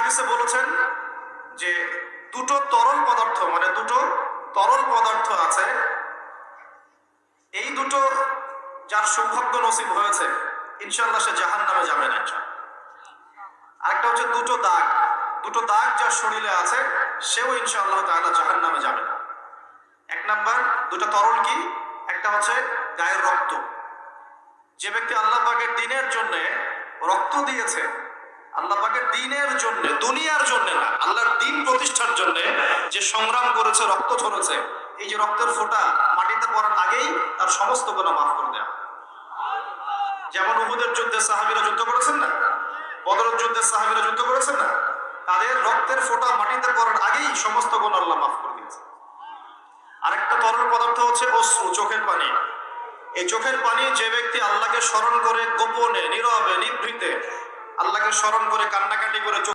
হাদিসে বলেছেন যে দুটো তরল পদার্থ, মানে দুটো তরল পদার্থ আছে, এই দুটো যার সৌভাগ্য নসিব হয়েছে ইনশাআল্লাহ সে জাহান্নামে যাবে না। আরেকটা হচ্ছে দুটো দাগ যার শরীরে আছে সেও ইনশাআল্লাহ তাআলা জাহান্নামে যাবে না। এক নাম্বার দুটো তরল কি? একটা হচ্ছে গায়ের রক্ত। যে ব্যক্তি আল্লাহ পাকের দ্বীনের জন্য রক্ত দিয়েছে, আল্লাহ পাকের দ্বীনের জন্য, দুনিয়ার জন্য না, আল্লাহর দ্বীন প্রতিষ্ঠার জন্য যে সংগ্রাম করেছে, রক্ত ঝরেছে, এই যে রক্তের ফোঁটা মাটিতে পড়ার আগেই তার সমস্ত গুনাহ মাফ করে দেয়া। যেমন উহুদের যুদ্ধে সাহাবীরা যুদ্ধ করেছেন না, বদরের যুদ্ধে সাহাবীরা যুদ্ধ করেছেন না, তাদের রক্তের ফোঁটা মাটিতে পড়ার আগেই সমস্ত গুনাহ আল্লাহ মাফ করে দিয়েছে। আরেকটা তরল পদার্থ হচ্ছে অশ্রু, চোখের পানি। এই চোখের পানি যে ব্যক্তি আল্লাহকে স্মরণ করে গোপনে, নীরবে, নিভৃতে আল্লাহকে স্মরণ করে কান্নাকাটি করে